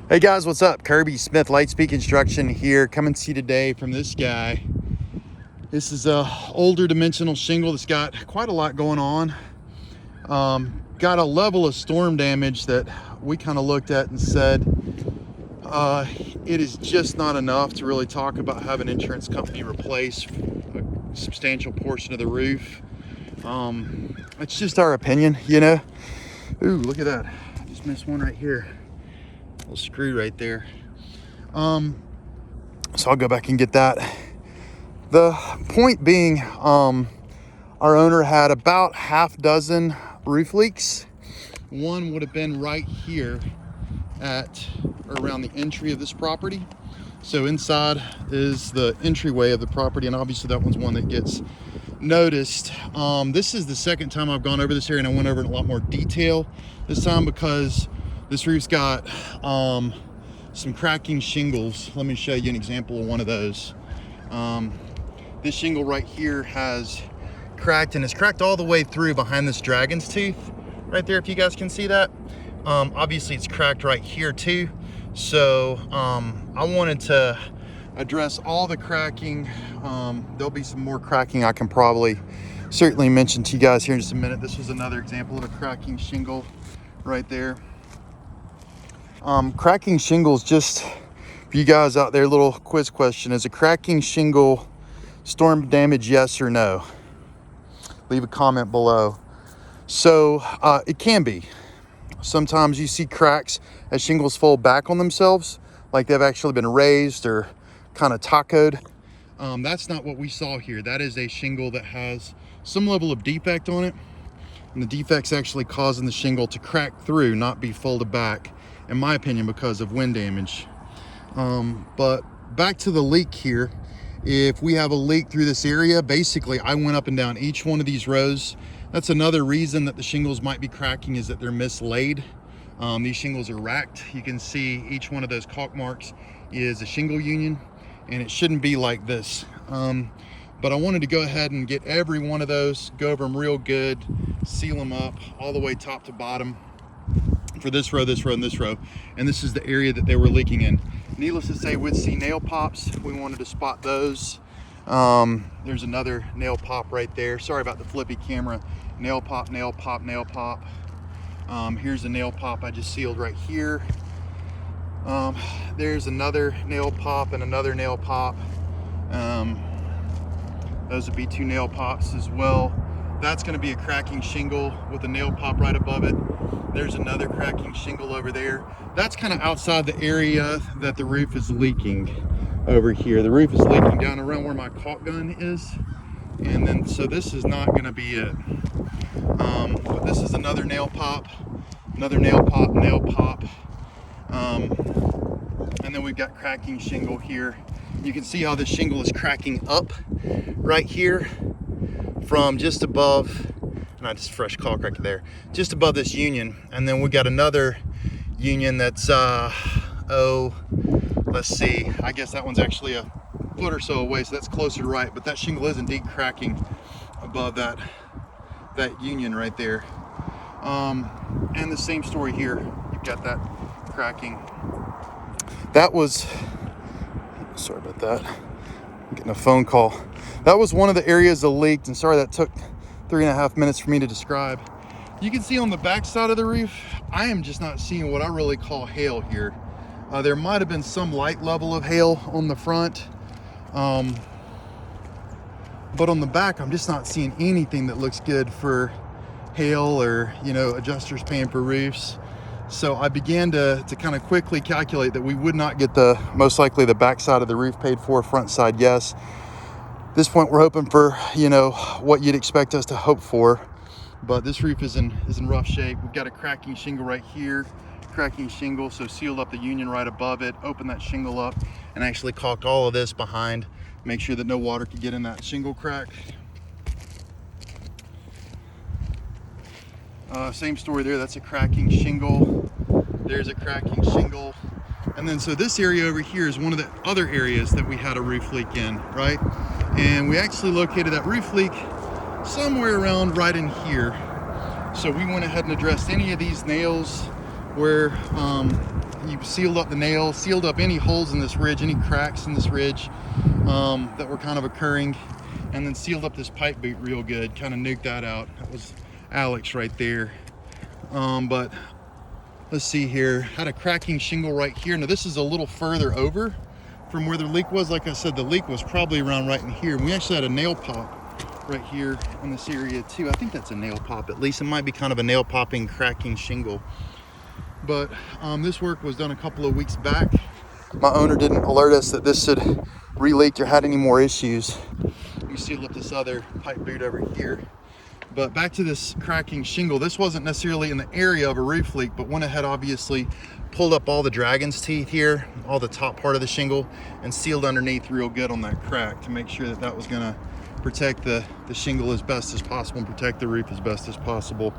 Hey guys, what's up? Kirby Smith Lightspeed Construction here, coming to you today from this guy. This is a older dimensional shingle that's got quite a lot going on. Got a level of storm damage that we kind of looked at and said it is just not enough to really talk about having an insurance company replace a substantial portion of the roof. It's just our opinion, you know. Ooh, look at that. I just missed one right here. Little screw right there. So I'll go back and get that. The point being, our owner had about half dozen roof leaks. One would have been right here at or around the entry of this property. So inside is the entryway of the property, and obviously that one's one that gets noticed. This is the second time I've gone over this area, and I went over in a lot more detail this time because this roof's got some cracking shingles. Let me show you an example of one of those. This shingle right here has cracked, and it's cracked all the way through behind this dragon's tooth right there, if you guys can see that. Obviously it's cracked right here too. So I wanted to address all the cracking. There'll be some more cracking I can probably certainly mention to you guys here in just a minute. This was another example of a cracking shingle right there. Cracking shingles, just for you guys out there, little quiz question: is a cracking shingle storm damage, yes or no? Leave a comment below. So it can be. Sometimes you see cracks as shingles fold back on themselves, like they've actually been raised or kind of tacoed. That's not what we saw here. That is a shingle that has some level of defect on it, and the defect's actually causing the shingle to crack through, not be folded back, in my opinion, because of wind damage. But back to the leak here. If we have a leak through this area, basically I went up and down each one of these rows. That's another reason that the shingles might be cracking, is that they're mislaid. These shingles are racked. You can see each one of those caulk marks is a shingle union, and it shouldn't be like this. But I wanted to go ahead and get every one of those, go over them real good, seal them up all the way top to bottom for this row, this row, and this row. And this is the area that they were leaking in. Needless to say, we'd see nail pops. We wanted to spot those. There's another nail pop right there. Sorry about the flippy camera. Nail pop, nail pop, nail pop. Here's a nail pop I just sealed right here. There's another nail pop and another nail pop. Those would be two nail pops as well. That's going to be a cracking shingle with a nail pop right above it. There's another cracking shingle over there. That's kind of outside the area that the roof is leaking over here. The roof is leaking down around where my caulk gun is. And then, so this is not going to be it. But this is another nail pop, another nail pop, nail pop. And then we've got cracking shingle here. You can see how this shingle is cracking up right here from just above, not just fresh caulk right there, just above this union. And then we got another union that's let's see, I guess that one's actually a foot or so away, so that's closer to right, but that shingle is indeed cracking above that union right there. And the same story here, you've got that cracking. That was, sorry about that, I'm getting a phone call. That was one of the areas that leaked, and sorry that took 3.5 minutes for me to describe. You can see on the back side of the roof, I am just not seeing what I really call hail here. There might have been some light level of hail on the front, but on the back, I'm just not seeing anything that looks good for hail or, you know, adjusters paying for roofs. So I began to kind of quickly calculate that we would not get most likely the back side of the roof paid for, front side, yes. At this point, we're hoping for, you know, what you'd expect us to hope for, but this roof is in rough shape. We've got a cracking shingle right here, cracking shingle, so sealed up the union right above it, open that shingle up, and actually caulked all of this behind, make sure that no water could get in that shingle crack. Same story there, that's a cracking shingle. There's a cracking shingle. And then, so this area over here is one of the other areas that we had a roof leak in, right? And we actually located that roof leak somewhere around right in here. So we went ahead and addressed any of these nails where you sealed up the nails, sealed up any holes in this ridge, any cracks in this ridge that were kind of occurring, and then sealed up this pipe boot real good, kind of nuked that out. That was Alex right there. But let's see here, had a cracking shingle right here. Now this is a little further over from where the leak was. Like I said, the leak was probably around right in here. We actually had a nail pop right here in this area too. I think that's a nail pop, at least. It might be kind of a nail popping cracking shingle. But this work was done a couple of weeks back. My owner didn't alert us that this had re-leaked or had any more issues. You sealed up this other pipe boot over here. But back to this cracking shingle, this wasn't necessarily in the area of a roof leak, but went ahead, obviously pulled up all the dragon's teeth here, all the top part of the shingle, and sealed underneath real good on that crack to make sure that that was gonna protect the shingle as best as possible and protect the roof as best as possible.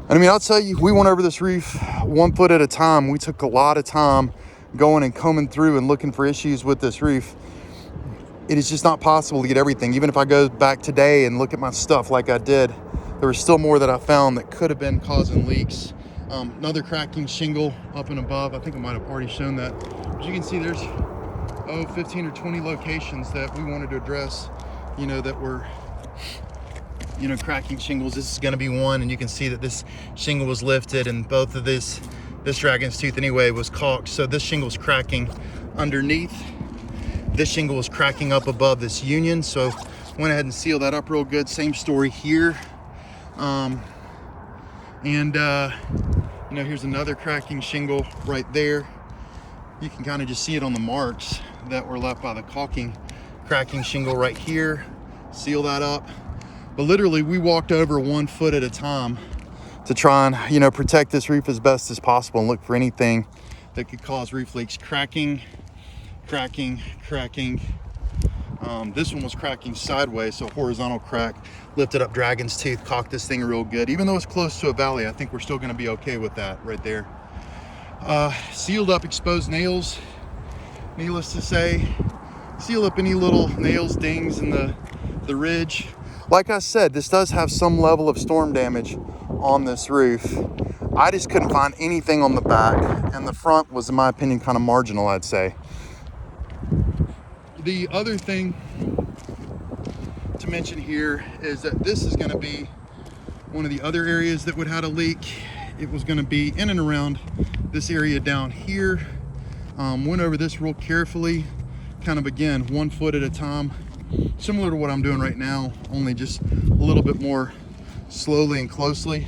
And I mean, I'll tell you, we went over this roof 1 foot at a time. We took a lot of time going and combing through and looking for issues with this roof. It is just not possible to get everything. Even if I go back today and look at my stuff like I did, there was still more that I found that could have been causing leaks. Another cracking shingle up and above. I think I might have already shown that. As you can see, there's 15 or 20 locations that we wanted to address, that were, cracking shingles. This is gonna be one, and you can see that this shingle was lifted, and both of this dragon's tooth anyway was caulked. So this shingle's cracking underneath. This shingle was cracking up above this union, so went ahead and sealed that up real good. Same story here. Here's another cracking shingle right there. You can kind of just see it on the marks that were left by the caulking. Cracking shingle right here, seal that up. But literally we walked over 1 foot at a time to try and, protect this roof as best as possible and look for anything that could cause roof leaks. Cracking. This one was cracking sideways, so horizontal crack. Lifted up dragon's tooth, caulked this thing real good. Even though it's close to a valley, I think we're still gonna be okay with that right there. Sealed up exposed nails. Needless to say, seal up any little nails, dings in the ridge. Like I said, this does have some level of storm damage on this roof. I just couldn't find anything on the back, and the front was, in my opinion, kind of marginal, I'd say. The other thing to mention here is that this is going to be one of the other areas that would have a leak. It was going to be in and around this area down here. Went over this real carefully, kind of, again, 1 foot at a time, similar to what I'm doing right now, only just a little bit more slowly and closely.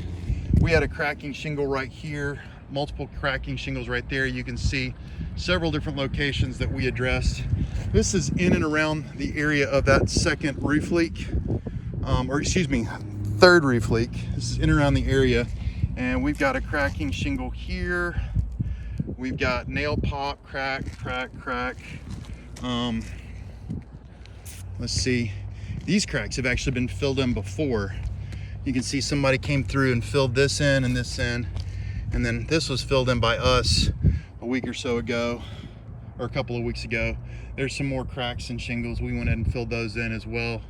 We had a cracking shingle right here, multiple cracking shingles right there. You can see several different locations that we addressed. This is in and around the area of that second roof leak, third roof leak. This is in and around the area, and we've got a cracking shingle here. We've got nail pop, crack. Let's see. These cracks have actually been filled in before. You can see somebody came through and filled this in and this in, and then this was filled in by us a week or so ago, or a couple of weeks ago. There's some more cracks and shingles. We went ahead and filled those in as well.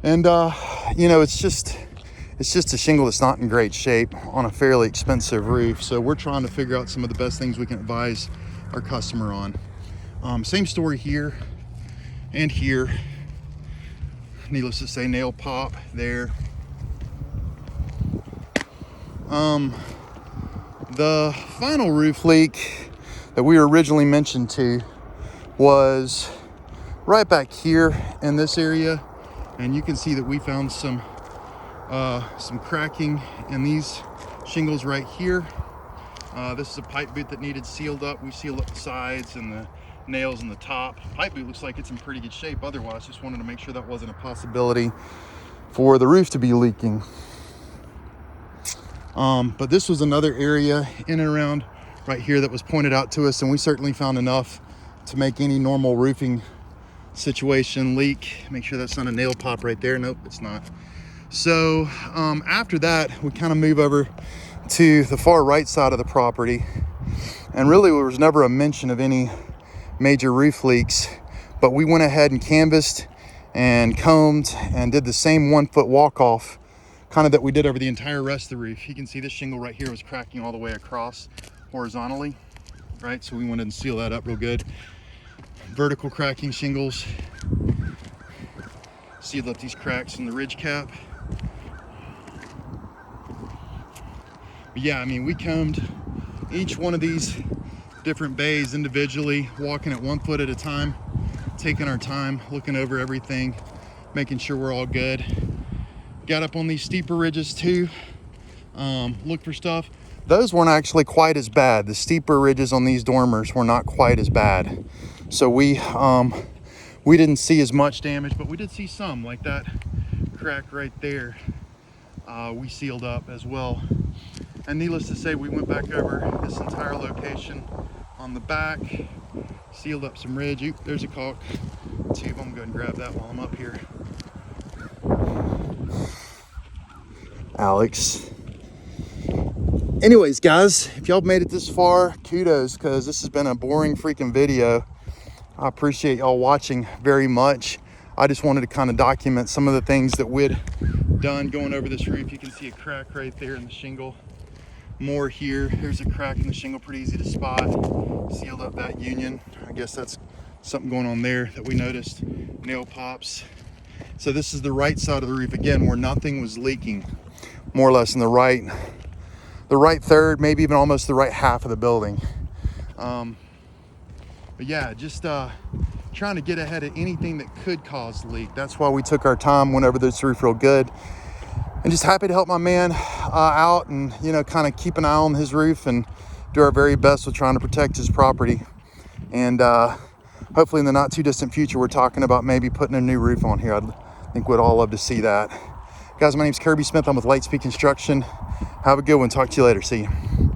And it's just a shingle that's not in great shape on a fairly expensive roof. So we're trying to figure out some of the best things we can advise our customer on. Same story here and here. Needless to say, nail pop there. The final roof leak that we were originally mentioned to was right back here in this area, and you can see that we found some cracking in these shingles right here. This is a pipe boot that needed sealed up. We sealed up the sides and the nails in the top. Pipe boot looks like it's in pretty good shape. Otherwise, just wanted to make sure that wasn't a possibility for the roof to be leaking. But this was another area in and around right here that was pointed out to us, and we certainly found enough to make any normal roofing situation leak. Make sure that's not a nail pop right there. Nope, it's not. So after that, we kind of move over to the far right side of the property, and really there was never a mention of any major roof leaks, but we went ahead and canvassed and combed and did the same 1 foot walk off kind of that we did over the entire rest of the roof. You can see this shingle right here was cracking all the way across horizontally, right? So we wanted to seal that up real good. Vertical cracking shingles. Sealed up these cracks in the ridge cap. But yeah, I mean, we combed each one of these different bays individually, walking at 1 foot at a time, taking our time, looking over everything, making sure we're all good. Got up on these steeper ridges too, look for stuff. Those weren't actually quite as bad. The steeper ridges on these dormers were not quite as bad. So we didn't see as much damage, but we did see some, like that crack right there. We sealed up as well. And needless to say, we went back over this entire location on the back, sealed up some ridge. Oop, there's a caulk tube. I'm going to grab that while I'm up here. Alex. Anyways, guys, if y'all made it this far, kudos, because this has been a boring freaking video. I appreciate y'all watching very much. I just wanted to kind of document some of the things that we'd done going over this roof. You can see a crack right there in the shingle. More here. There's a crack in the shingle, pretty easy to spot. Sealed up that union. I guess that's something going on there that we noticed. Nail pops. So this is the right side of the roof again, where nothing was leaking, more or less in the right third, maybe even almost the right half of the building. But yeah, just trying to get ahead of anything that could cause leak. That's why we took our time, went over this roof real good, and just happy to help my man out and, you know, kind of keep an eye on his roof and do our very best with trying to protect his property. And hopefully in the not too distant future, we're talking about maybe putting a new roof on here. I think we'd all love to see that. Guys, my name's Kirby Smith. I'm with Lightspeed Construction. Have a good one. Talk to you later. See you.